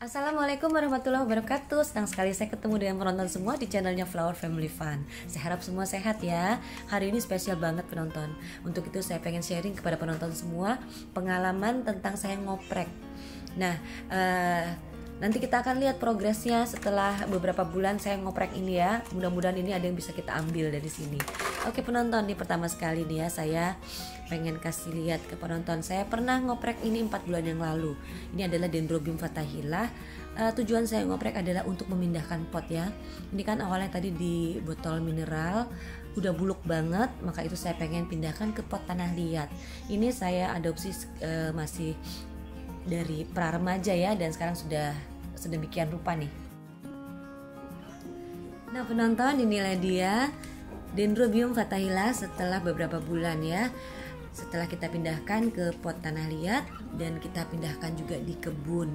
Assalamualaikum warahmatullahi wabarakatuh. Senang sekali saya ketemu dengan penonton semua di channelnya Flower Family Fun. Saya harap semua sehat ya. Hari ini spesial banget penonton. Untuk itu saya pengen sharing kepada penonton semua pengalaman tentang saya ngoprek. Nah, nanti kita akan lihat progresnya setelah beberapa bulan saya ngoprek ini ya. Mudah-mudahan ini ada yang bisa kita ambil dari sini. Oke penonton, nih pertama sekali nih ya, saya pengen kasih lihat ke penonton. Saya pernah ngoprek ini 4 bulan yang lalu. Ini adalah Dendrobium fathahillah. Tujuan saya ngoprek adalah untuk memindahkan pot ya. Ini kan awalnya tadi di botol mineral, udah buluk banget, maka itu saya pengen pindahkan ke pot tanah liat. Ini saya adopsi masih dari pra remaja ya, dan sekarang sudah sedemikian rupa nih. Nah penonton, inilah dia Dendrobium fathahillah setelah beberapa bulan ya. Setelah kita pindahkan ke pot tanah liat dan kita pindahkan juga di kebun.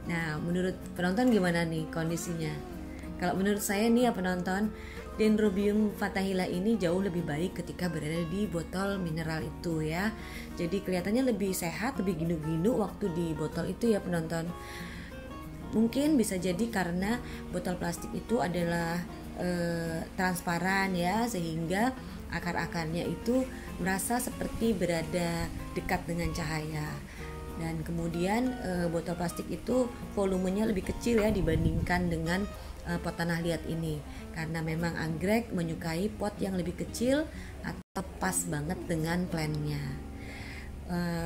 Nah menurut penonton gimana nih kondisinya? Kalau menurut saya nih ya penonton, Dendrobium fathahillah ini jauh lebih baik ketika berada di botol mineral itu ya. Jadi kelihatannya lebih sehat, lebih ginu-ginu waktu di botol itu ya penonton. Mungkin bisa jadi karena botol plastik itu adalah transparan ya, sehingga akar-akarnya itu merasa seperti berada dekat dengan cahaya. Dan kemudian botol plastik itu volumenya lebih kecil ya dibandingkan dengan pot tanah liat ini, karena memang anggrek menyukai pot yang lebih kecil atau pas banget dengan plannya.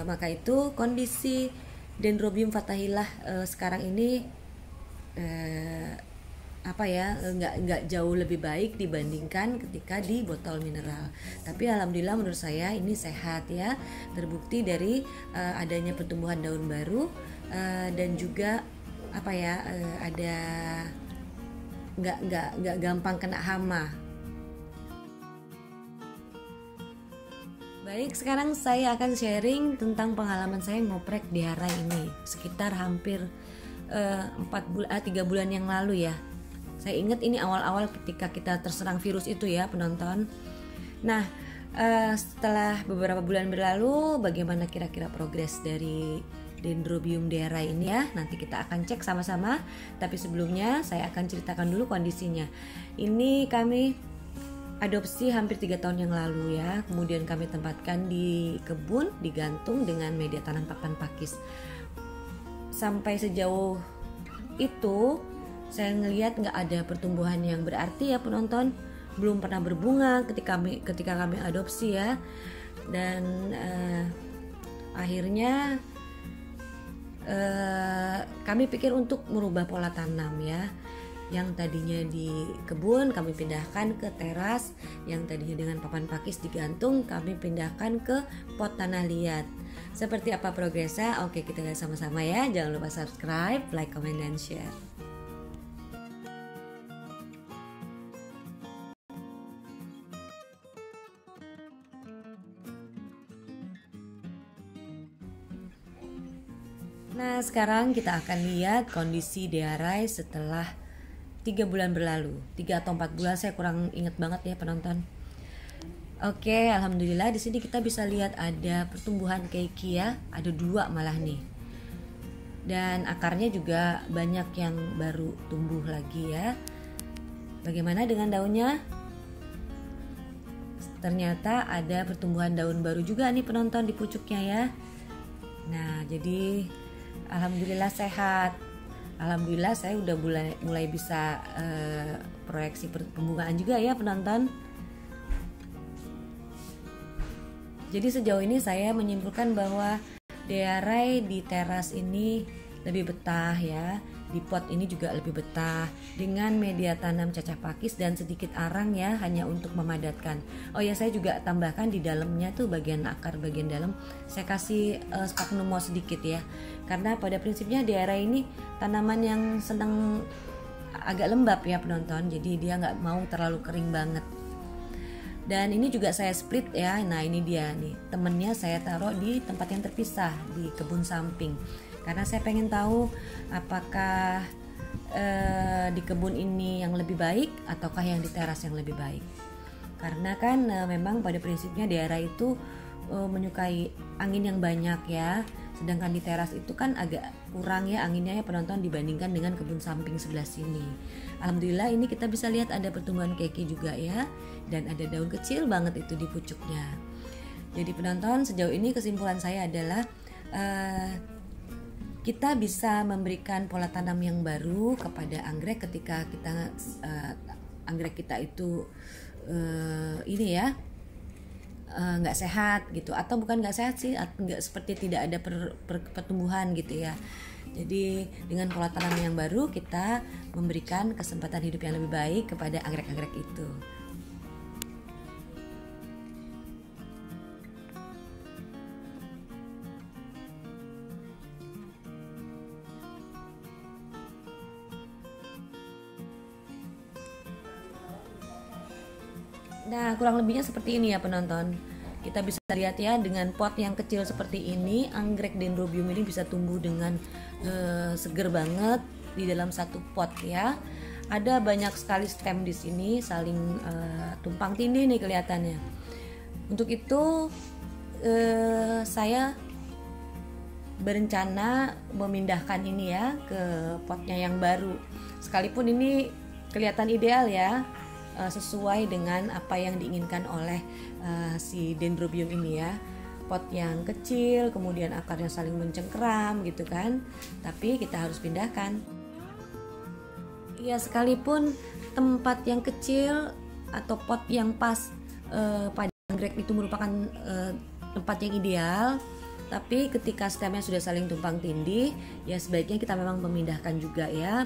Maka itu kondisi Dendrobium fathahillah sekarang ini nggak jauh lebih baik dibandingkan ketika di botol mineral. Tapi alhamdulillah menurut saya ini sehat ya, terbukti dari adanya pertumbuhan daun baru dan juga ada nggak gampang kena hama. Baik, sekarang saya akan sharing tentang pengalaman saya ngoprek di Harai ini sekitar hampir 3 bulan yang lalu ya. Saya ingat ini awal-awal ketika kita terserang virus itu ya penonton. Nah setelah beberapa bulan berlalu, bagaimana kira-kira progres dari Dendrobium di Harai ini ya, nanti kita akan cek sama-sama. Tapi sebelumnya saya akan ceritakan dulu kondisinya. Ini kami adopsi hampir 3 tahun yang lalu ya. Kemudian kami tempatkan di kebun, digantung dengan media tanam pakan pakis. Sampai sejauh itu saya ngelihat nggak ada pertumbuhan yang berarti ya penonton. Belum pernah berbunga ketika kami adopsi ya. Dan akhirnya kami pikir untuk merubah pola tanam ya. Yang tadinya di kebun kami pindahkan ke teras, yang tadinya dengan papan pakis digantung kami pindahkan ke pot tanah liat. Seperti apa progresnya? Oke, kita lihat sama-sama ya. Jangan lupa subscribe, like, comment, dan share. Nah sekarang kita akan lihat kondisi di Harai setelah 3 bulan berlalu. 3 atau 4 bulan, saya kurang ingat banget ya penonton. Oke, alhamdulillah di sini kita bisa lihat ada pertumbuhan keiki ya, ada 2 malah nih. Dan akarnya juga banyak yang baru tumbuh lagi ya. Bagaimana dengan daunnya? Ternyata ada pertumbuhan daun baru juga nih penonton di pucuknya ya. Nah, jadi alhamdulillah sehat. Alhamdulillah saya udah mulai bisa proyeksi pembungaan juga ya penonton. Jadi sejauh ini saya menyimpulkan bahwa di Harai di teras ini lebih betah ya. Di pot ini juga lebih betah dengan media tanam cacah pakis dan sedikit arang ya, hanya untuk memadatkan. Oh ya, saya juga tambahkan di dalamnya tuh bagian akar bagian dalam saya kasih sphagnum moss sedikit ya. Karena pada prinsipnya di Harai ini tanaman yang senang agak lembab ya penonton. Jadi dia nggak mau terlalu kering banget. Dan ini juga saya split ya. Nah ini dia nih, temennya saya taruh di tempat yang terpisah di kebun samping. Karena saya pengen tahu apakah di kebun ini yang lebih baik ataukah yang di teras yang lebih baik. Karena kan memang pada prinsipnya di Harai itu menyukai angin yang banyak ya, Sedangkan di teras itu kan agak kurang ya anginnya ya penonton dibandingkan dengan kebun samping sebelah sini. Alhamdulillah ini kita bisa lihat ada pertumbuhan keki juga ya, dan ada daun kecil banget itu di pucuknya. Jadi penonton, sejauh ini kesimpulan saya adalah kita bisa memberikan pola tanam yang baru kepada anggrek ketika kita anggrek kita itu ini ya nggak sehat gitu, atau bukan nggak sehat sih, nggak seperti tidak ada pertumbuhan gitu ya. Jadi dengan pola tanam yang baru kita memberikan kesempatan hidup yang lebih baik kepada anggrek-anggrek itu. Nah, kurang lebihnya seperti ini ya penonton. Kita bisa lihat ya, dengan pot yang kecil seperti ini, anggrek Dendrobium ini bisa tumbuh dengan seger banget di dalam satu pot ya. Ada banyak sekali stem di sini, saling tumpang tindih nih kelihatannya. Untuk itu saya berencana memindahkan ini ya ke potnya yang baru. Sekalipun ini kelihatan ideal ya, sesuai dengan apa yang diinginkan oleh si Dendrobium ini ya. Pot yang kecil, kemudian akarnya saling mencengkeram gitu kan. Tapi kita harus pindahkan. Ya, sekalipun tempat yang kecil atau pot yang pas pada anggrek itu merupakan tempat yang ideal, tapi ketika stemnya sudah saling tumpang tindih, ya sebaiknya kita memang memindahkan juga ya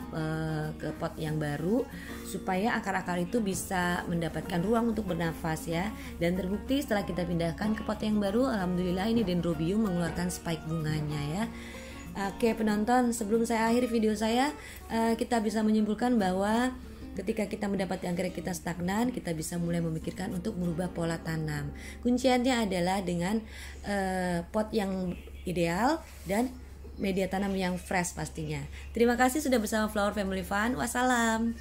ke pot yang baru supaya akar-akar itu bisa mendapatkan ruang untuk bernafas ya. Dan terbukti setelah kita pindahkan ke pot yang baru, alhamdulillah ini Dendrobium mengeluarkan spike bunganya ya. Oke penonton, sebelum saya akhiri video saya, kita bisa menyimpulkan bahwa ketika kita mendapati anggrek kita stagnan, kita bisa mulai memikirkan untuk merubah pola tanam. Kunciannya adalah dengan pot yang ideal dan media tanam yang fresh pastinya. Terima kasih sudah bersama Flower Family Fun. Wassalam.